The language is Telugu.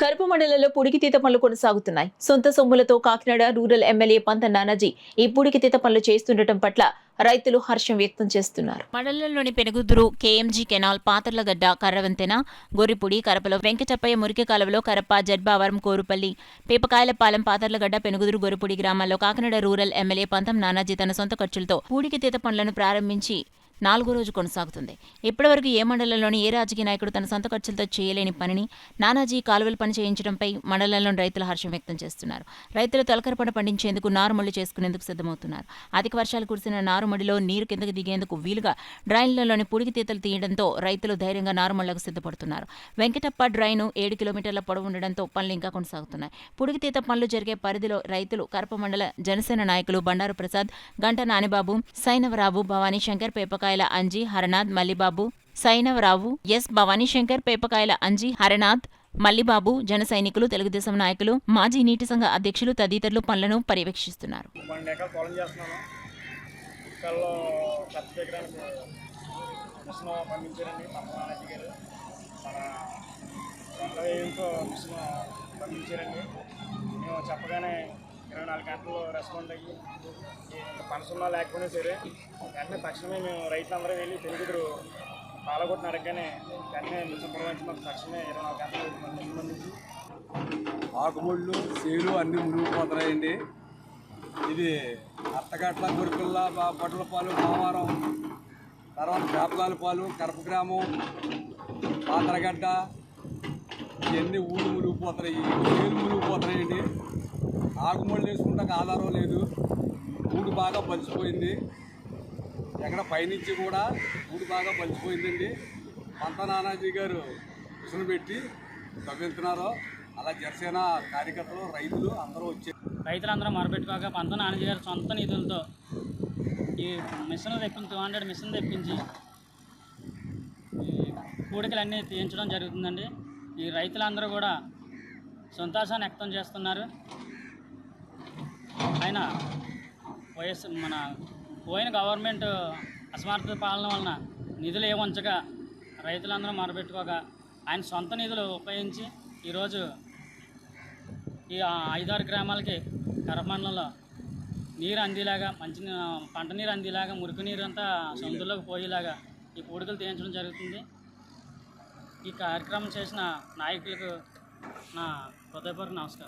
కరప మండలంలో పుడికితీత పనులు కొనసాగుతున్నాయి. సొంత సొమ్ములతో కాకినాడ రూరల్ ఎమ్మెల్యే పంత నానాజీ ఈ పుడికితీత పనులు చేస్తుండటం పట్ల రైతులు హర్షం వ్యక్తం చేస్తున్నారు. మండలంలోని పెనుగుదురు, కేఎంజీ కెనాల్, పాతర్లగడ్డ, కర్రవంతెన, గొర్రిపుడి, కరపలో వెంకటప్పయ్య మురికి కాలువలో కరప, జడ్బావరం, కోరుపల్లి, పేపకాయలపాలెం, పాతర్లగడ్డ, పెనుగుదురు, గొర్రిపుడి గ్రామాల్లో కాకినాడ రూరల్ ఎమ్మెల్యే పంతం నానాజీ తన సొంత ఖర్చులతో పుడికితీత పనులను ప్రారంభించి 4వ రోజు కొనసాగుతుంది. ఇప్పటివరకు ఏ మండలంలోని ఏ రాజకీయ నాయకుడు తన సొంత ఖర్చులతో చేయలేని పనిని నానాజీ కాలువలు పని చేయించడంపై మండలంలోని రైతులు హర్షం వ్యక్తం చేస్తున్నారు. రైతులు తొలకర పంట పండించేందుకు నారుమళ్లు చేసుకునేందుకు సిద్ధమవుతున్నారు. అధిక వర్షాలు కురిసిన నారుమడిలో నీరు కిందకు దిగేందుకు వీలుగా డ్రైన్లలోని పుడికితీతలు తీయడంతో రైతులు ధైర్యంగా నారుమళ్లకు సిద్ధపడుతున్నారు. వెంకటప్ప డ్రైను 7 కిలోమీటర్ల పొడవు ఉండడంతో పనులు ఇంకా కొనసాగుతున్నాయి. పుడికితీత పనులు జరిగే పరిధిలో రైతులు కరప మండల జనసేన నాయకులు బండారు ప్రసాద్, గంట నానిబాబు, సైనవరావు, భవానీ శంకర్, పేపకాయల అంజీ, హరనాథ్, మల్లిబాబు, సైనవరావు, ఎస్ భవానీశంకర్, పేపకాయల అంజీ, హరనాథ్, మల్లిబాబు, జన సైనికులు, తెలుగుదేశం నాయకులు, మాజీ నీటి సంఘ అధ్యక్షులు తదితరులు పనులను పర్యవేక్షిస్తున్నారు. చెప్పగానే 24 గంటలు రెస్పాండ్ అయ్యి పనసున్నా లేకపోయినా సరే వెంటనే తక్షణమే మేము రైతులందరూ వెళ్ళి పెరుగుదురు పాలగొట్టిన అడగగానే వెంటనే మిషన్ పురవించి మాకు తక్షణమే 24 గంటలు సంబంధించి ఆకుముళ్ళు సేలు అన్నీ మునిగిపోతున్నాయండి. ఇది అత్తగట్ల, గురిపిల్ల, బొడ్లపాలు, మావారం, తర్వాత పేపకాలపాలు, కరప గ్రామం, పాతరగడ్డ ఇవన్నీ ఊళ్ళు మునిగిపోతున్నాయి, సేలు మునిగిపోతున్నాయండి. ఆకుముళ్ళు వేసుకుంటాక ఆధారం లేదు, ఊడు బాగా బలిసిపోయింది. ఎక్కడ పైనుంచి కూడా ఊడు బాగా బలిసిపోయిందండి. పంత నానాజీ గారు మిషన్ పెట్టి తవ్విస్తున్నారు. అలా జనసేన కార్యకర్తలు, రైతులు అందరూ వచ్చారు. రైతులందరూ మొరపెట్టుకోక పంత నానాజీ గారు సొంత నిధులతో ఈ మిషన్ తెప్పించి 200 మిషన్ తెప్పించి ఈ కూడికలన్నీ తీయించడం జరుగుతుందండి. ఈ రైతులందరూ కూడా సంతోషాన్ని వ్యక్తం చేస్తున్నారు. ఆయన మన పోయిన గవర్నమెంట్ అసమర్థ పాలన వలన నిధులు ఏముంచక రైతులందరూ మొరపెట్టుకోక ఆయన సొంత నిధులు ఉపయోగించి ఈరోజు ఈ 5-6 గ్రామాలకి కరమండలంలో నీరు అందేలాగా, మంచి పంట నీరు అందేలాగా, మురికి నీరు అంతా సముద్రంలోకి పోయేలాగా ఈ పూడికలు తీయించడం జరుగుతుంది. ఈ కార్యక్రమం చేసిన నాయకులకు నా హృదయపూర్వక నమస్కారం.